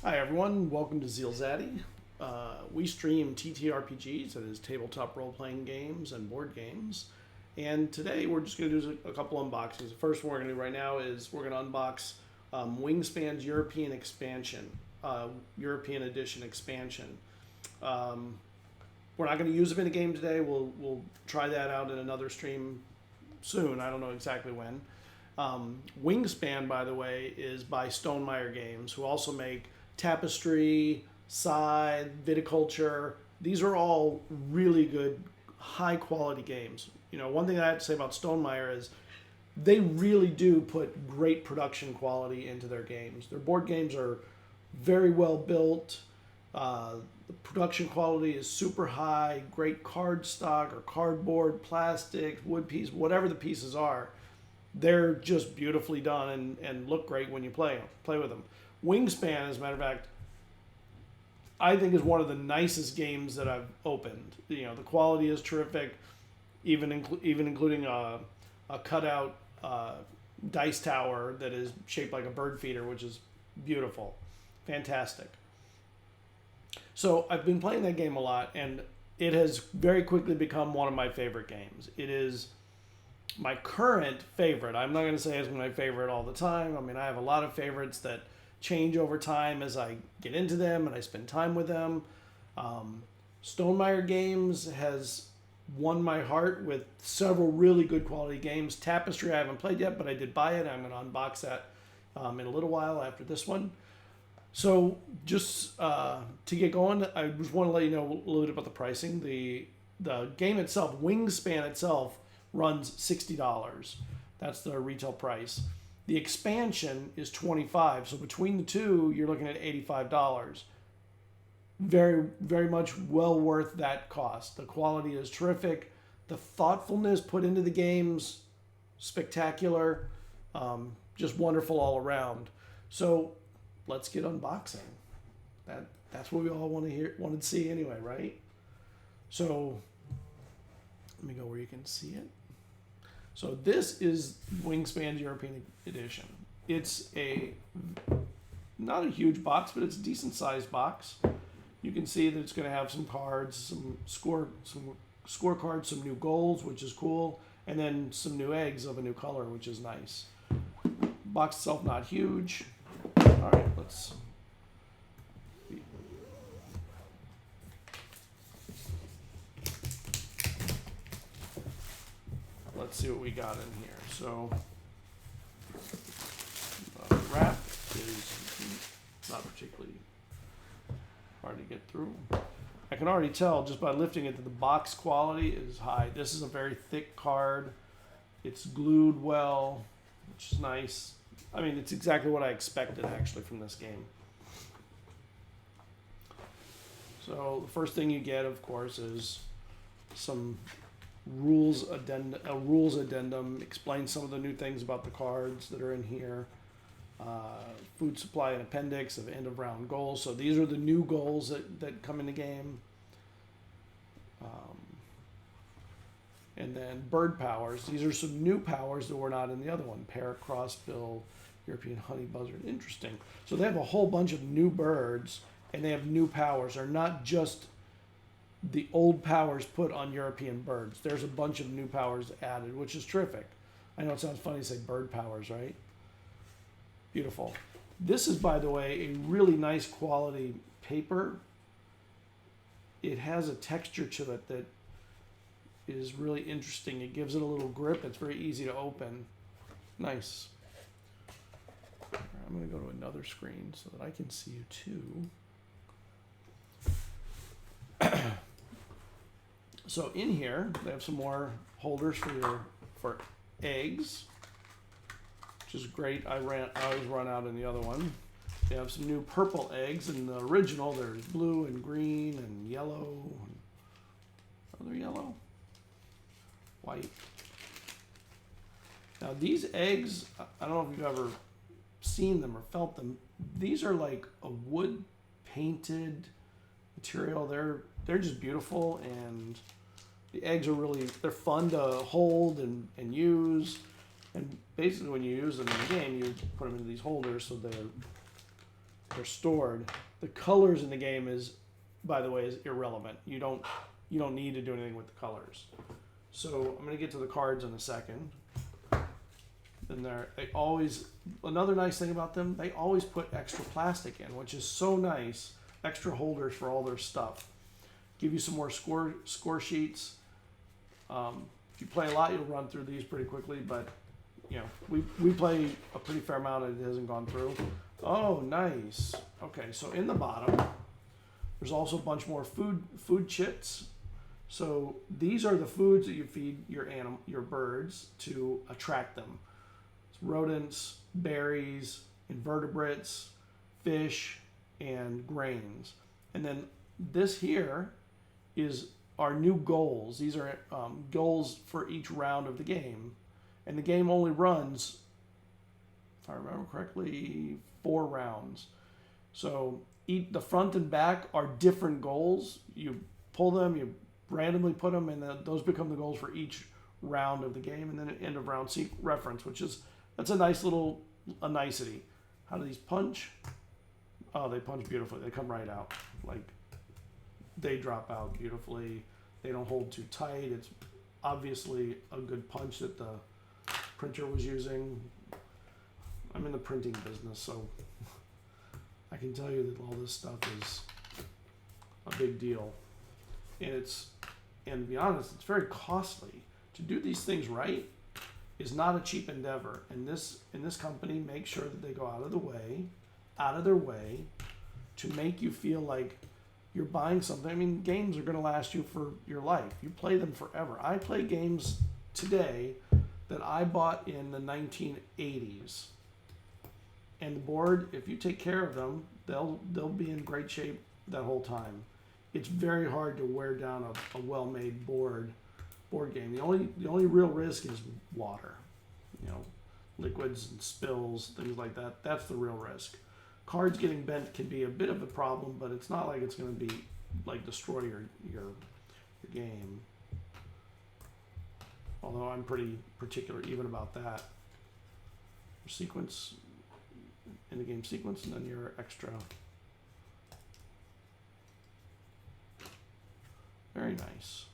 Hi everyone, welcome to ZealZaddy. We stream TTRPGs, that is tabletop role-playing games and board games. And today we're just going to do a couple unboxings. The first one we're going to do right now is we're going to unbox Wingspan's European expansion, European edition expansion. We're not going to use them in a game today. We'll try that out in another stream soon. I don't know exactly when. Wingspan, by the way, is by Stone Maier Games, who also make Tapestry, Side, Viticulture. These are all really good, high quality games. You know, one thing I have to say about Stone Maier is they really do put great production quality into their games. Their board games are very well built. The production quality is super high, great card stock or cardboard, plastic, wood piece, whatever the pieces are. They're just beautifully done and look great when you play with them. Wingspan, as a matter of fact, I think is one of the nicest games that I've opened. You know, the quality is terrific, even including a cutout dice tower that is shaped like a bird feeder, which is beautiful, fantastic. So I've been playing that game a lot, and it has very quickly become one of my favorite games. It is my current favorite. I'm not going to say it's my favorite all the time. I mean, I have a lot of favorites that change over time as I get into them and I spend time with them. Stone Maier Games has won my heart with several really good quality games. Tapestry I haven't played yet, but I did buy it. I'm going to unbox that in a little while after this one. So just to get going, I just want to let you know a little bit about the pricing. The game itself, Wingspan itself, runs $60. That's the retail price. The expansion is $25. So between the two, you're looking at $85. Very, very much well worth that cost. The quality is terrific. The thoughtfulness put into the games, spectacular. Just wonderful all around. So let's get unboxing. That's what we all wanted to see anyway, right? So let me go where you can see it. So this is Wingspan's European edition. It's not a huge box, but it's a decent sized box. You can see that it's going to have some cards, some scorecards, some new goals, which is cool, and then some new eggs of a new color, which is nice. Box itself not huge. All right, let's see what we got in here. So the wrap is not particularly hard to get through. I can already tell just by lifting it that the box quality is high. This is a very thick card. It's glued well, which is nice. I mean, it's exactly what I expected actually from this game. So the first thing you get, of course, is some rules addendum, explains some of the new things about the cards that are in here. Food supply and appendix of end of round goals. So these are the new goals that come in the game. And then bird powers. These are some new powers that were not in the other one. Parrot, crossbill, European honey buzzard. Interesting. So they have a whole bunch of new birds and they have new powers. They're not just the old powers put on European birds. There's a bunch of new powers added, which is terrific. I know it sounds funny to say bird powers, right? Beautiful. This is, by the way, a really nice quality paper. It has a texture to it that is really interesting. It gives it a little grip. It's very easy to open. Nice. I'm going to go to another screen so that I can see you too. So in here, they have some more holders for eggs, which is great. I always run out in the other one. They have some new purple eggs. In the original, there's blue and green and yellow. Are there yellow? White. Now these eggs, I don't know if you've ever seen them or felt them. These are like a wood painted material. They're just beautiful, and the eggs are they're fun to hold and use. And basically when you use them in the game, you put them into these holders so they're stored. The colors in the game is, by the way, is irrelevant. You don't need to do anything with the colors. So I'm going to get to the cards in a second. And they always, another nice thing about them, they always put extra plastic in, which is so nice. Extra holders for all their stuff. Give you some more score sheets. If you play a lot, you'll run through these pretty quickly, but you know, we play a pretty fair amount and it hasn't gone through. Oh, nice. Okay, so in the bottom, there's also a bunch more food chits. So these are the foods that you feed your birds to attract them. It's rodents, berries, invertebrates, fish, and grains. And then this here is our new goals. These are goals for each round of the game. And the game only runs, if I remember correctly, 4 rounds. So the front and back are different goals. You pull them, you randomly put them, and then those become the goals for each round of the game. And then an end of round reference, that's a nice little nicety. How do these punch? Oh, they punch beautifully. They come right out. Like, they drop out beautifully. They don't hold too tight. It's obviously a good punch that the printer was using. I'm in the printing business, so I can tell you that all this stuff is a big deal. And to be honest, it's very costly. To do these things right is not a cheap endeavor. And this company makes sure that they go out of their way to make you feel like you're buying something. I mean, games are going to last you for your life. You play them forever. I play games today that I bought in the 1980s. And the board, if you take care of them, they'll be in great shape that whole time. It's very hard to wear down a well-made board game. The only real risk is water. You know, liquids and spills, things like that. That's the real risk. Cards getting bent can be a bit of a problem, but it's not like it's going to be like destroy your game. Although I'm pretty particular even about that. Your sequence, in the game sequence, and then your extra. Very nice.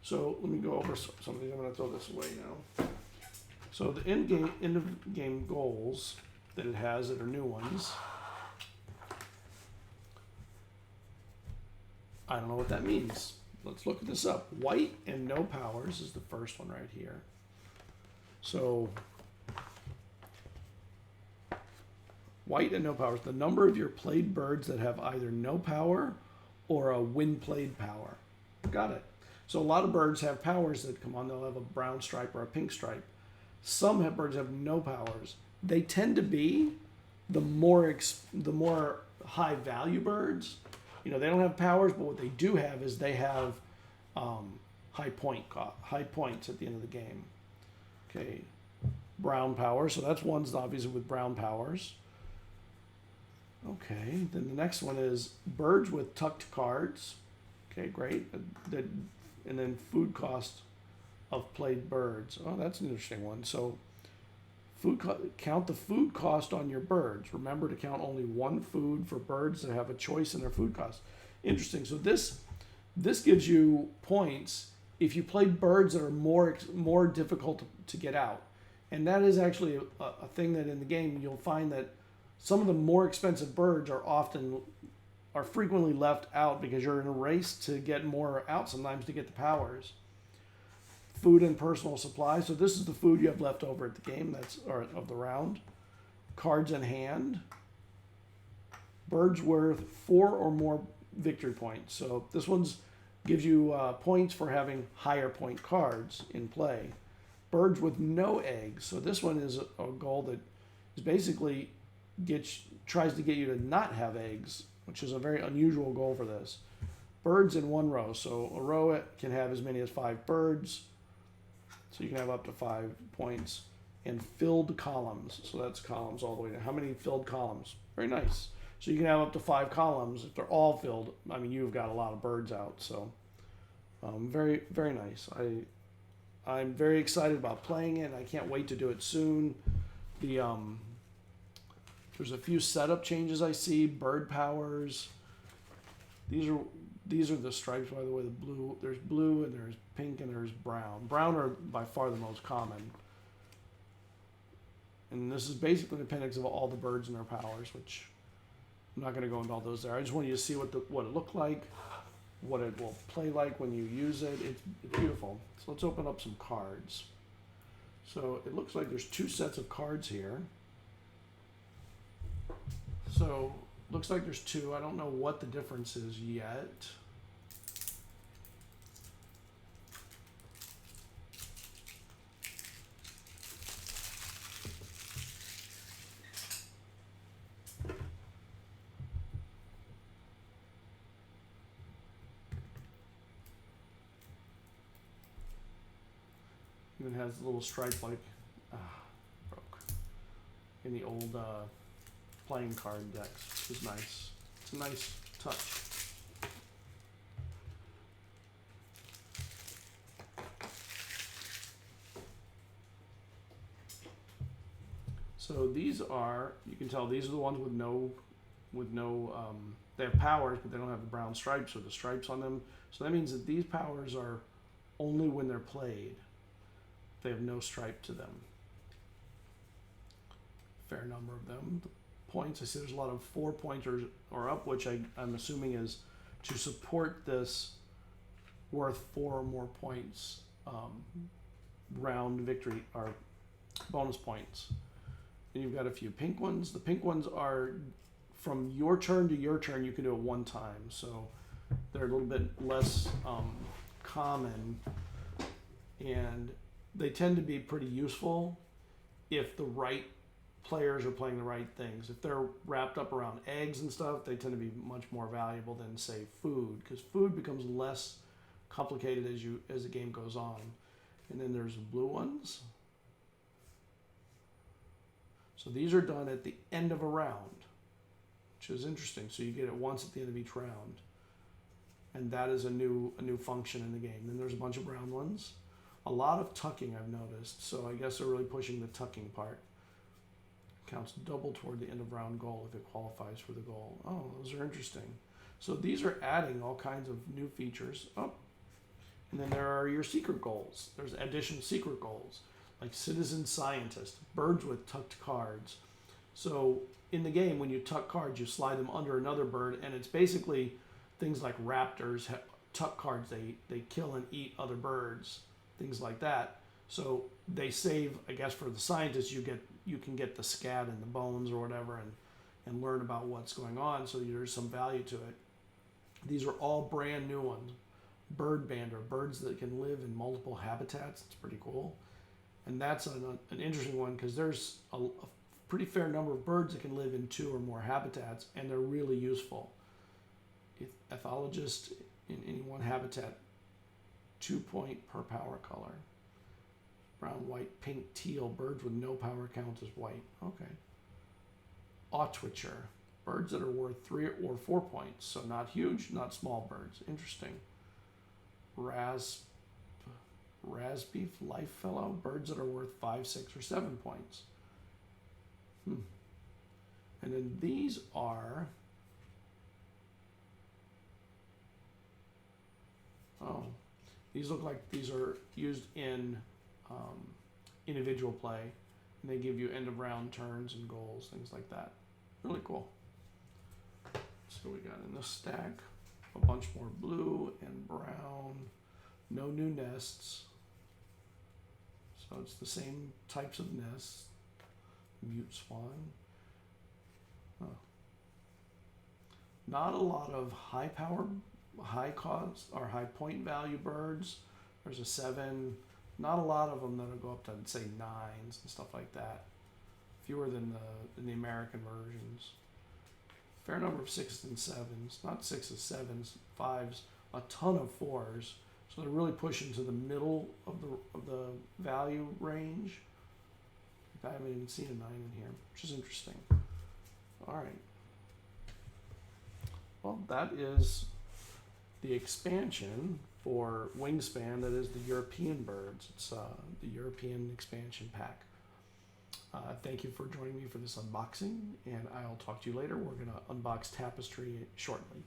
So let me go over some of these. I'm going to throw this away now. So the end of game goals that it has that are new ones. I don't know what that means. Let's look this up. White and no powers is the first one right here. So white and no powers. The number of your played birds that have either no power or a win played power. Got it. So a lot of birds have powers that come on. They'll have a brown stripe or a pink stripe. Some birds have no powers. They tend to be the more high value birds. You know, they don't have powers, but what they do have is they have high points at the end of the game. Okay, brown power. So that's one's obviously with brown powers. Okay, then the next one is birds with tucked cards. Okay, great. And then food cost of played birds. Oh, that's an interesting one. So count the food cost on your birds. Remember to count only one food for birds that have a choice in their food cost. Interesting. So this gives you points if you play birds that are more difficult to get out. And that is actually a thing that in the game you'll find that some of the more expensive birds are frequently left out because you're in a race to get more out sometimes to get the powers. Food and personal supplies. So this is the food you have left over at the game, or of the round. Cards in hand. Birds worth 4 or more victory points. So this one's gives you points for having higher point cards in play. Birds with no eggs. So this one is a goal that is basically tries to get you to not have eggs, which is a very unusual goal for this. Birds in one row. So a row can have as many as 5 birds. So you can have up to 5 points. And filled columns. So that's columns all the way down. How many filled columns? Very nice. So you can have up to 5 columns. If they're all filled, I mean, you've got a lot of birds out. So very, very nice. I'm very excited about playing it. I can't wait to do it soon. There's a few setup changes I see. Bird powers. These are the stripes, by the way. The blue. There's blue and there's pink and there's brown. Brown are by far the most common. And this is basically an appendix of all the birds and their powers, which I'm not going to go into all those there. I just want you to see what it looked like, what it will play like when you use it. It's beautiful. So let's open up some cards. So it looks like there's 2 sets of cards here. So looks like there's 2. I don't know what the difference is yet. Even has a little stripe like broke in the old playing card decks, which is nice. It's a nice touch. So these are, you can tell these are the ones with no, they have powers, but they don't have the brown stripes or the stripes on them. So that means that these powers are only when they're played. They have no stripe to them. Fair number of them. The points, I see there's a lot of 4-pointers or up, which I'm assuming is to support this worth 4 or more points round victory or bonus points. And you've got a few pink ones. The pink ones are from your turn to your turn, you can do it 1 time. So they're a little bit less common, and they tend to be pretty useful if the right players are playing the right things. If they're wrapped up around eggs and stuff, they tend to be much more valuable than, say, food, because food becomes less complicated as the game goes on. And then there's the blue ones. So these are done at the end of a round, which is interesting. So you get it once at the end of each round, and that is a new function in the game. Then there's a bunch of brown ones. A lot of tucking I've noticed, so I guess they're really pushing the tucking part. Counts double toward the end of round goal if it qualifies for the goal. Oh, those are interesting. So these are adding all kinds of new features. Oh, and then there are your secret goals. There's additional secret goals, like citizen scientist, birds with tucked cards. So in the game, when you tuck cards, you slide them under another bird, and it's basically things like raptors tuck cards. They kill and eat other birds, things like that. So they save, I guess, for the scientists, you can get the scat and the bones or whatever, and learn about what's going on. So there's some value to it. These are all brand new ones. Bird bander, birds that can live in multiple habitats. It's pretty cool. And that's an interesting one because there's a pretty fair number of birds that can live in 2 or more habitats, and they're really useful. Ethologist in any one habitat, 2 point per power color. Brown, white, pink, teal, birds with no power count as white. Okay. Aw-twitcher, birds that are worth 3 or 4 points. So not huge, not small birds. Interesting. Rasbeef, life fellow, birds that are worth 5, 6, or 7 points. And then these are, these look like these are used in individual play, and they give you end of round turns and goals, things like that. Really cool. So we got in the stack a bunch more blue and brown, no new nests. So it's the same types of nests. Mute swan. Not a lot of high power, high cost, or high point value birds. There's a 7. Not a lot of them that'll go up to, say, 9s and stuff like that. Fewer than the American versions. Fair number of 6s and 7s. Not 6s, 7s, 5s. A ton of 4s. So they're really pushing to the middle of the value range. I haven't even seen a 9 in here, which is interesting. All right. Well, that is the expansion for Wingspan. That is the European birds. It's the European expansion pack. Thank you for joining me for this unboxing, and I'll talk to you later. We're going to unbox Tapestry shortly.